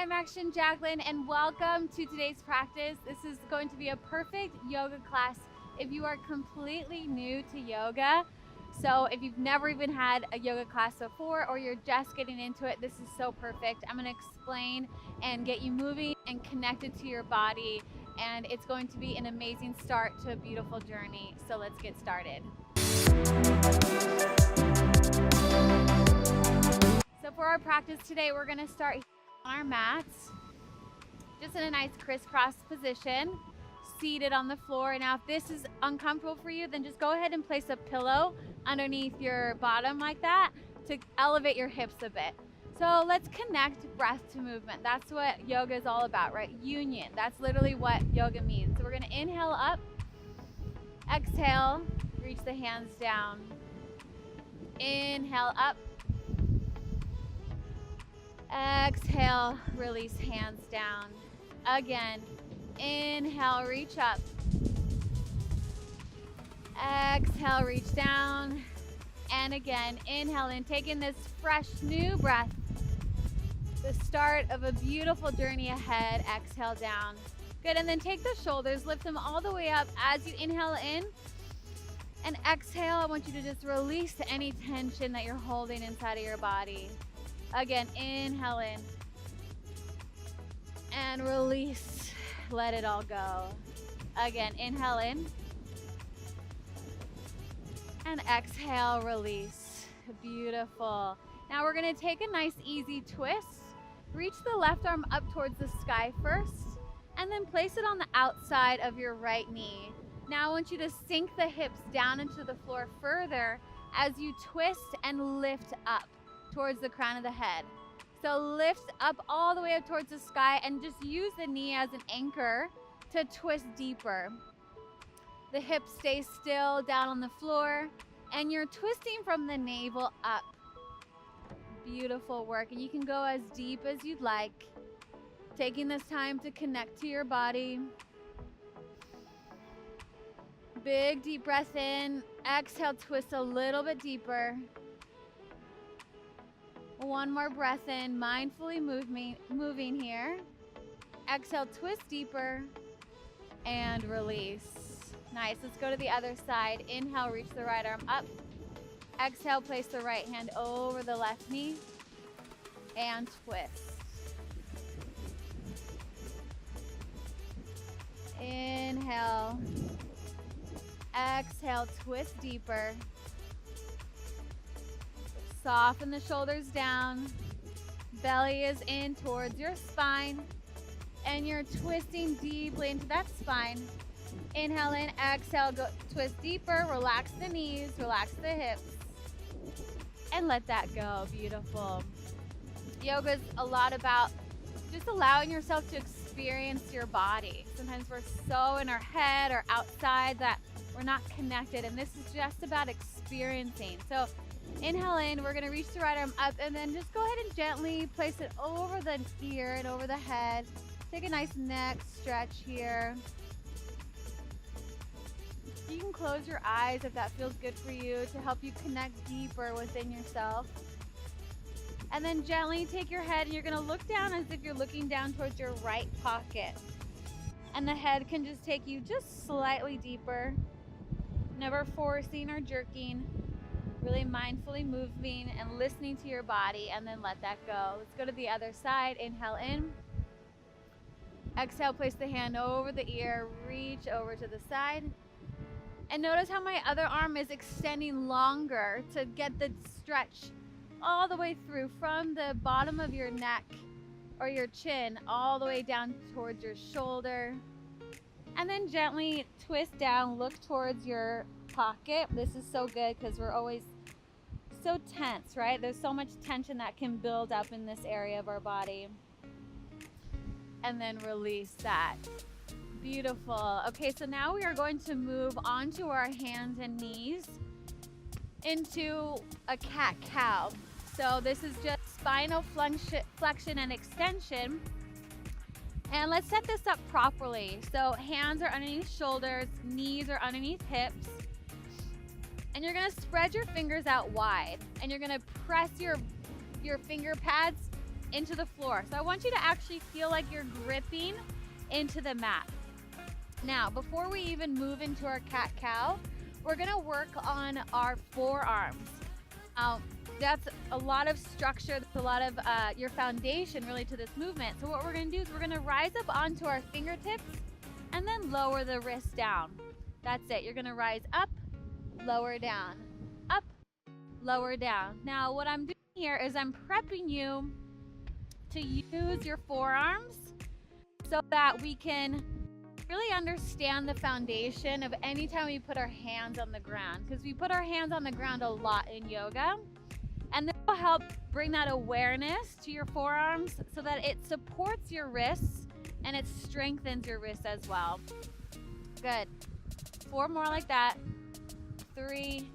I'm Action Jacqueline, and welcome to today's practice. This is going to be a perfect yoga class if you are completely new to yoga. So if you've never even had a yoga class before or you're just getting into it, this is so perfect. I'm going to explain and get you moving and connected to your body, and it's going to be an amazing start to a beautiful journey. So let's get started. So for our practice today, we're going to start on our mats, just in a nice crisscross position, seated on the floor. Now, if this is uncomfortable for you, then just go ahead and place a pillow underneath your bottom like that to elevate your hips a bit. So let's connect breath to movement. That's what yoga is all about, right? Union. That's literally what yoga means. So we're going to inhale up, exhale, reach the hands down. Inhale up. Exhale, release hands down. Again, inhale, reach up. Exhale, reach down. And again, inhale in, taking this fresh new breath. The start of a beautiful journey ahead. Exhale down. Good, and then take the shoulders, lift them all the way up as you inhale in. And exhale, I want you to just release any tension that you're holding inside of your body. Again, inhale in and release, let it all go. Again, inhale in and exhale, release. Beautiful. Now we're gonna take a nice easy twist. Reach the left arm up towards the sky first and then place it on the outside of your right knee. Now I want you to sink the hips down into the floor further as you twist and lift up towards the crown of the head. So lift up all the way up towards the sky and just use the knee as an anchor to twist deeper. The hips stay still down on the floor and you're twisting from the navel up. Beautiful work, and you can go as deep as you'd like, taking this time to connect to your body. Big deep breath in, exhale, twist a little bit deeper. One more breath in, mindfully moving here. Exhale, twist deeper and release. Nice, let's go to the other side. Inhale, reach the right arm up. Exhale, place the right hand over the left knee and twist. Inhale. Exhale, twist deeper. Soften the shoulders down. Belly is in towards your spine. And you're twisting deeply into that spine. Inhale in, exhale, go twist deeper. Relax the knees, relax the hips. And let that go. Beautiful. Yoga is a lot about just allowing yourself to experience your body. Sometimes we're so in our head or outside that we're not connected. And this is just about experiencing. So inhale in, we're gonna reach the right arm up and then just go ahead and gently place it over the ear and over the head. Take a nice neck stretch here. You can close your eyes if that feels good for you to help you connect deeper within yourself. And then gently take your head and you're gonna look down as if you're looking down towards your right pocket. And the head can just take you just slightly deeper, never forcing or jerking. Really mindfully moving and listening to your body, and then let that go. Let's go to the other side. Inhale in. Exhale, place the hand over the ear, reach over to the side. And notice how my other arm is extending longer to get the stretch all the way through from the bottom of your neck or your chin all the way down towards your shoulder. And then gently twist down, look towards your pocket. This is so good because we're always so tense, right? There's so much tension that can build up in this area of our body. And then release that. Beautiful. Okay, so now we are going to move onto our hands and knees into a cat-cow. So this is just spinal flexion and extension. And let's set this up properly. So hands are underneath shoulders, knees are underneath hips. And you're gonna spread your fingers out wide. And you're gonna press your finger pads into the floor. So I want you to actually feel like you're gripping into the mat. Now, before we even move into our cat-cow, we're gonna work on our forearms. That's a lot of structure, that's a lot of your foundation really to this movement. So what we're gonna do is we're gonna rise up onto our fingertips and then lower the wrist down. That's it. You're gonna rise up, lower down, up, lower down. Now what I'm doing here is I'm prepping you to use your forearms so that we can really understand the foundation of any time we put our hands on the ground, because we put our hands on the ground a lot in yoga, and this will help bring that awareness to your forearms so that it supports your wrists and it strengthens your wrists as well. Good. 4 more like that. 3,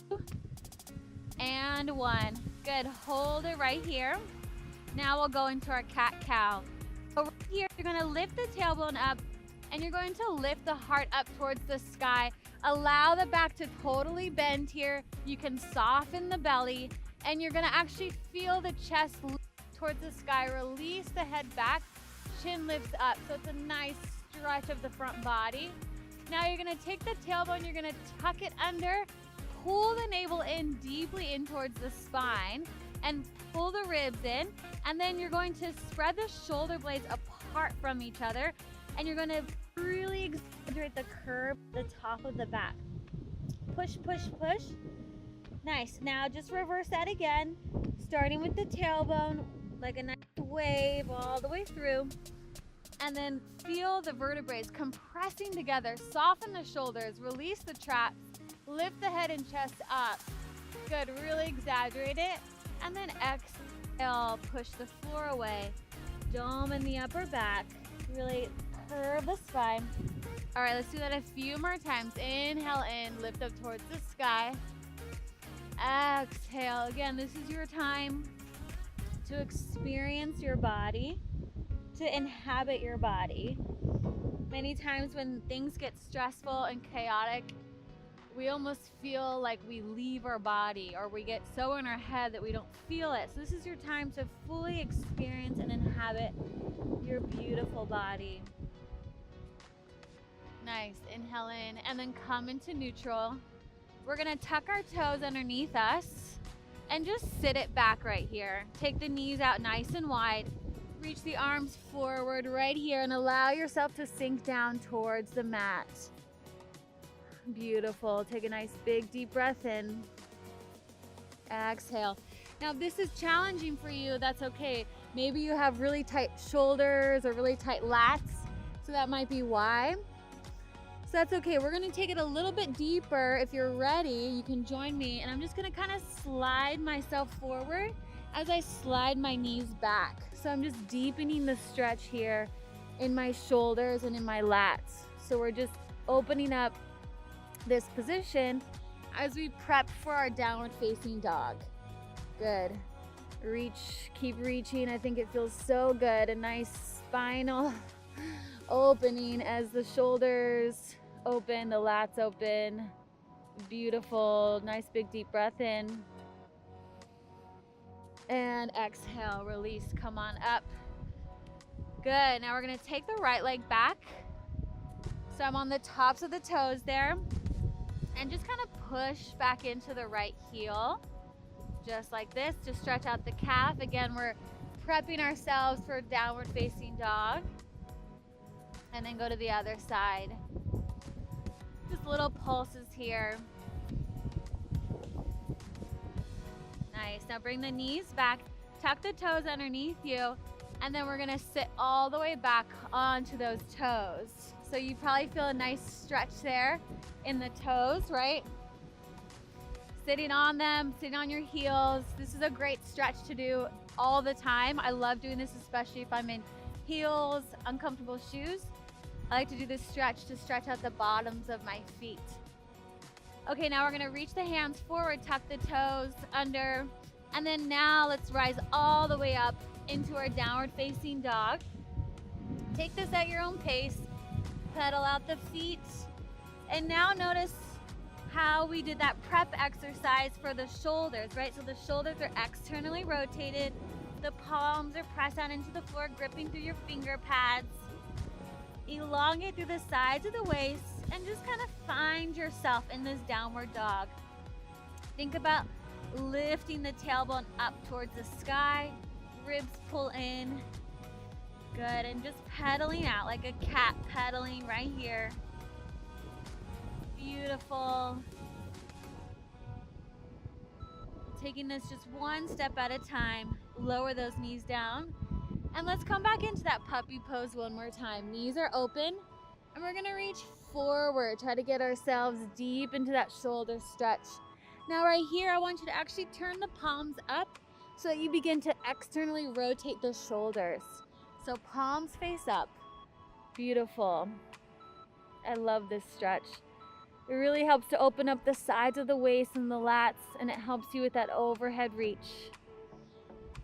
2, and 1. Good. Hold it right here. Now we'll go into our cat-cow. So right here, you're going to lift the tailbone up and you're going to lift the heart up towards the sky. Allow the back to totally bend here. You can soften the belly and you're going to actually feel the chest lift towards the sky. Release the head back, chin lifts up. So it's a nice stretch of the front body. Now you're going to take the tailbone, you're going to tuck it under, pull the navel in deeply in towards the spine and pull the ribs in, and then you're going to spread the shoulder blades apart from each other and you're going to really exaggerate the curve at the top of the back. Push, push, push. Nice. Now just reverse that again, starting with the tailbone like a nice wave all the way through, and then feel the vertebrae compressing together. Soften the shoulders, release the traps, lift the head and chest up. Good. Really exaggerate it. And then exhale, push the floor away. Dome in the upper back. Really curve the spine. All right, let's do that a few more times. Inhale in, lift up towards the sky. Exhale. Again, this is your time to experience your body, to inhabit your body. Many times when things get stressful and chaotic, we almost feel like we leave our body, or we get so in our head that we don't feel it. So this is your time to fully experience and inhabit your beautiful body. Nice. Inhale in and then come into neutral. We're gonna tuck our toes underneath us and just sit it back right here. Take the knees out nice and wide. Reach the arms forward right here and allow yourself to sink down towards the mat. Beautiful. Take a nice big deep breath in. Exhale. Now if this is challenging for you, that's okay. Maybe you have really tight shoulders or really tight lats, so that might be why. So that's okay. We're gonna take it a little bit deeper. If you're ready, you can join me, and I'm just gonna kind of slide myself forward as I slide my knees back. So I'm just deepening the stretch here in my shoulders and in my lats. So we're just opening up this position as we prep for our downward facing dog. Good. Reach, keep reaching. I think it feels so good. A nice spinal opening as the shoulders open, the lats open. Beautiful. Nice big deep breath in. And exhale, release, come on up. Good. Now we're gonna take the right leg back. So I'm on the tops of the toes there. And just kind of push back into the right heel, just like this, to stretch out the calf. Again, we're prepping ourselves for downward facing dog. And then go to the other side. Just little pulses here. Nice. Now bring the knees back, tuck the toes underneath you, and then we're gonna sit all the way back onto those toes. So you probably feel a nice stretch there in the toes, right? Sitting on them, sitting on your heels. This is a great stretch to do all the time. I love doing this, especially if I'm in heels, uncomfortable shoes. I like to do this stretch to stretch out the bottoms of my feet. Okay, now we're gonna reach the hands forward, tuck the toes under, and then now let's rise all the way up into our downward facing dog. Take this at your own pace. Pedal out the feet. And now notice how we did that prep exercise for the shoulders, right? So the shoulders are externally rotated. The palms are pressed down into the floor, gripping through your finger pads. Elongate through the sides of the waist and just kind of find yourself in this downward dog. Think about lifting the tailbone up towards the sky, ribs pull in. Good, and just pedaling out like a cat pedaling right here. Beautiful. Taking this just one step at a time. Lower those knees down. And let's come back into that puppy pose one more time. Knees are open, and we're gonna reach forward. Try to get ourselves deep into that shoulder stretch. Now right here, I want you to actually turn the palms up so that you begin to externally rotate the shoulders. So palms face up. Beautiful. I love this stretch. It really helps to open up the sides of the waist and the lats, and it helps you with that overhead reach.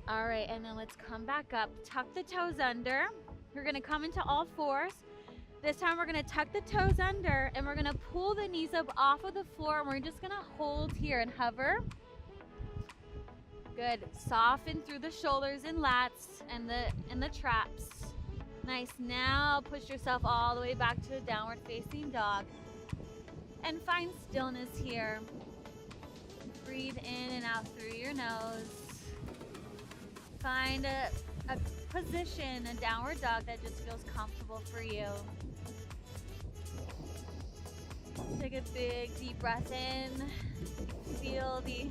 All right, and then let's come back up. Tuck the toes under. We're gonna come into all fours. This time we're gonna tuck the toes under, and we're gonna pull the knees up off of the floor, and we're just gonna hold here and hover. Good. Soften through the shoulders and lats and the traps. Nice. Now push yourself all the way back to the downward facing dog. And find stillness here. Breathe in and out through your nose. Find a position, a downward dog that just feels comfortable for you. Take a big deep breath in. Feel the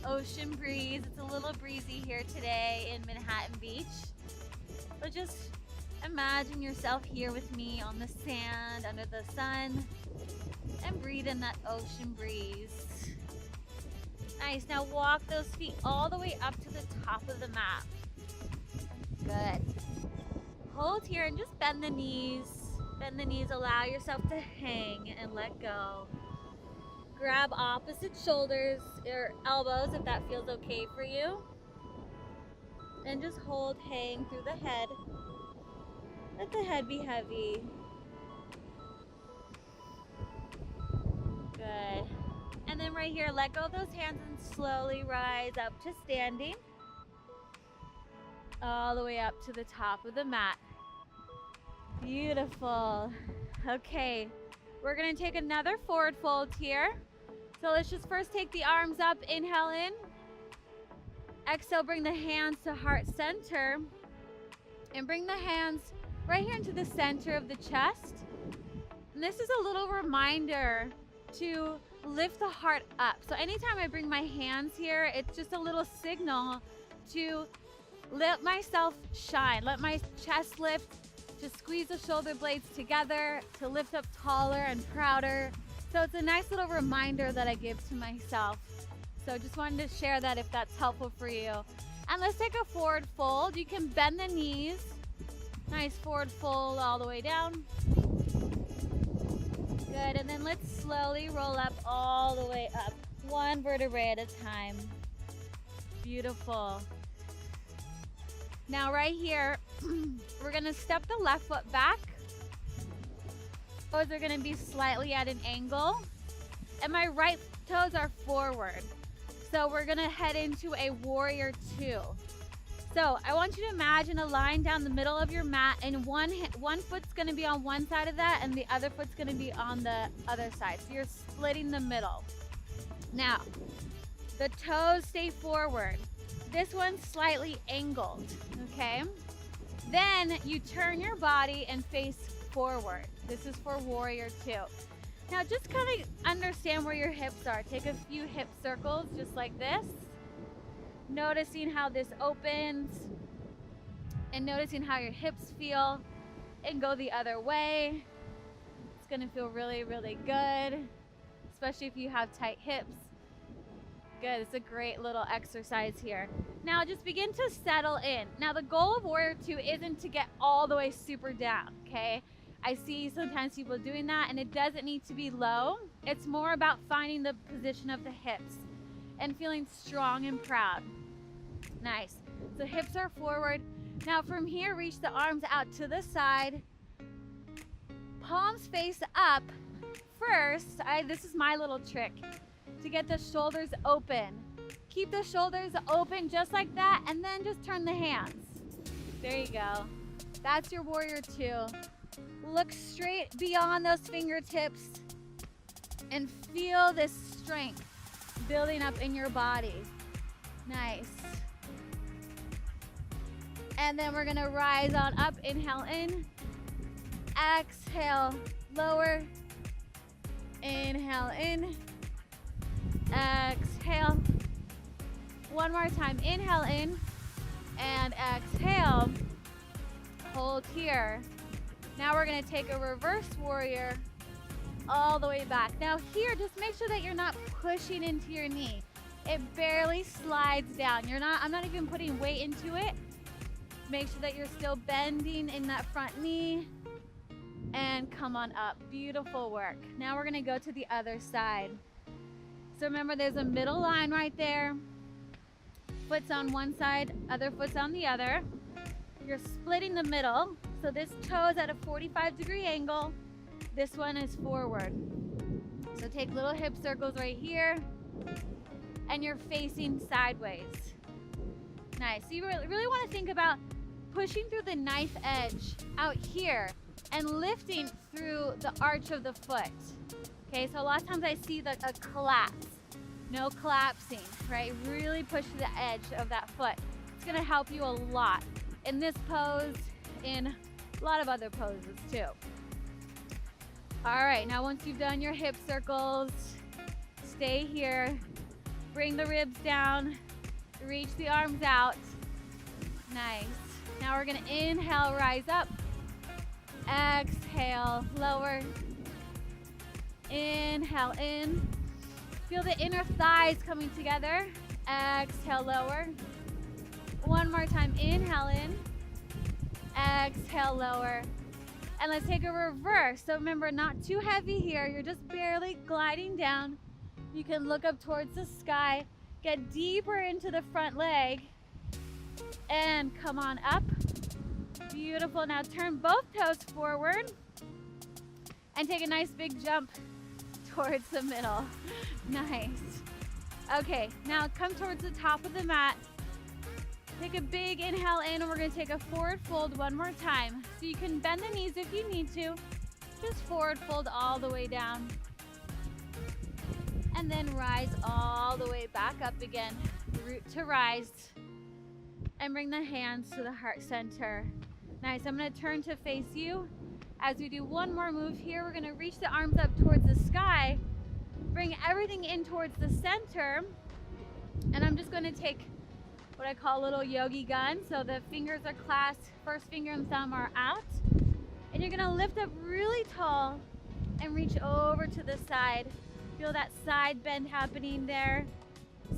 ocean breeze. It's a little breezy here today in Manhattan Beach. But just imagine yourself here with me on the sand, under the sun, and breathe in that ocean breeze. Nice. Now walk those feet all the way up to the top of the mat. Good. Hold here and just bend the knees. Bend the knees. Allow yourself to hang and let go. Grab opposite shoulders or elbows if that feels okay for you. And just hold, hang through the head. Let the head be heavy. Good. And then right here, let go of those hands and slowly rise up to standing. All the way up to the top of the mat. Beautiful. Okay, we're gonna take another forward fold here. So let's just first take the arms up, inhale in. Exhale, bring the hands to heart center. And bring the hands right here into the center of the chest. And this is a little reminder to lift the heart up. So anytime I bring my hands here, it's just a little signal to let myself shine. Let my chest lift, to squeeze the shoulder blades together, to lift up taller and prouder. So it's a nice little reminder that I give to myself. So just wanted to share that if that's helpful for you. And let's take a forward fold. You can bend the knees. Nice forward fold all the way down. Good, and then let's slowly roll up all the way up. One vertebrae at a time. Beautiful. Now right here, we're gonna step the left foot back. Toes are gonna be slightly at an angle. And my right toes are forward. So we're gonna head into a warrior two. So I want you to imagine a line down the middle of your mat, and one foot's gonna be on one side of that and the other foot's gonna be on the other side. So you're splitting the middle. Now, the toes stay forward. This one's slightly angled, okay? Then you turn your body and face forward. This is for warrior two. Now just kind of understand where your hips are. Take a few hip circles just like this. Noticing how this opens and noticing how your hips feel, and go the other way. It's gonna feel really, really good, especially if you have tight hips. Good, it's a great little exercise here. Now just begin to settle in. Now the goal of warrior two isn't to get all the way super down, okay? I see sometimes people doing that, and it doesn't need to be low. It's more about finding the position of the hips and feeling strong and proud. Nice. So hips are forward. Now from here, reach the arms out to the side. Palms face up. First, this is my little trick to get the shoulders open. keep the shoulders open just like that, and then just turn the hands. There you go. That's your warrior two. Look straight beyond those fingertips and feel this strength building up in your body. Nice. And then we're gonna rise on up. Inhale in. Exhale, lower. Inhale in. Exhale. One more time. Inhale in and exhale. Hold here. Now we're gonna take a reverse warrior all the way back. Now here, just make sure that you're not pushing into your knee. It barely slides down. I'm not even putting weight into it. Make sure that you're still bending in that front knee and come on up. Beautiful work. Now we're gonna go to the other side. So remember, there's a middle line right there. Foot's on one side, other foot's on the other. You're splitting the middle. So this toe is at a 45-degree angle. This one is forward. So take little hip circles right here, and you're facing sideways. Nice. So you really want to think about pushing through the knife edge out here and lifting through the arch of the foot. Okay, so a lot of times I see a collapse. No collapsing, right? Really push to the edge of that foot. It's gonna help you a lot in this pose, in a lot of other poses too. All right, now once you've done your hip circles, stay here. Bring the ribs down, reach the arms out. Nice. Now we're gonna inhale, rise up. Exhale, lower. Inhale in. Feel the inner thighs coming together. Exhale, lower. One more time, inhale in. Exhale, lower. And let's take a reverse. So remember, not too heavy here. You're just barely gliding down. You can look up towards the sky, get deeper into the front leg, and come on up. Beautiful. Now turn both toes forward and take a nice big jump towards the middle. Nice. Okay, now come towards the top of the mat. Take a big inhale in, and we're gonna take a forward fold one more time. So you can bend the knees if you need to. Just forward fold all the way down. And then rise all the way back up again. Root to rise. And bring the hands to the heart center. Nice, I'm gonna turn to face you. As we do one more move here, we're gonna reach the arms up towards the sky. Bring everything in towards the center. And I'm just gonna take what I call a little yogi gun. So the fingers are clasped, first finger and thumb are out. And you're gonna lift up really tall and reach over to the side. Feel that side bend happening there.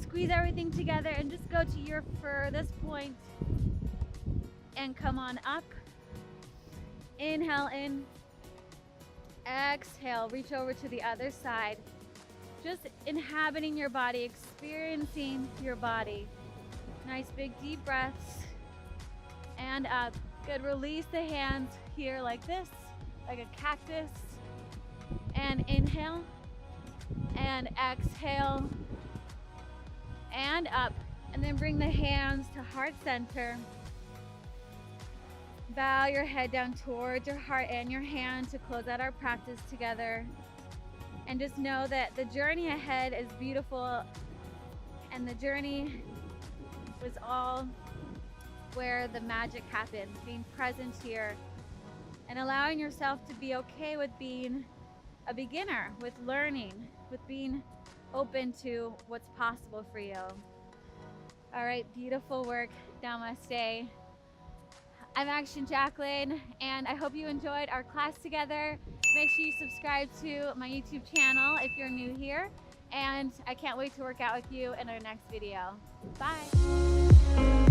Squeeze everything together and just go to your furthest point and come on up. Inhale in. Exhale, reach over to the other side. Just inhabiting your body, experiencing your body. Nice big deep breaths. And up. Good, release the hands here like this, like a cactus. And inhale. And exhale. And up. And then bring the hands to heart center. Bow your head down towards your heart and your hand to close out our practice together. And just know that the journey ahead is beautiful, and the journey was all where the magic happens, being present here and allowing yourself to be okay with being a beginner, with learning, with being open to what's possible for you. All right, beautiful work. Namaste. I'm Action Jacqueline, and I hope you enjoyed our class together. Make sure you subscribe to my YouTube channel if you're new here, and I can't wait to work out with you in our next video. Bye.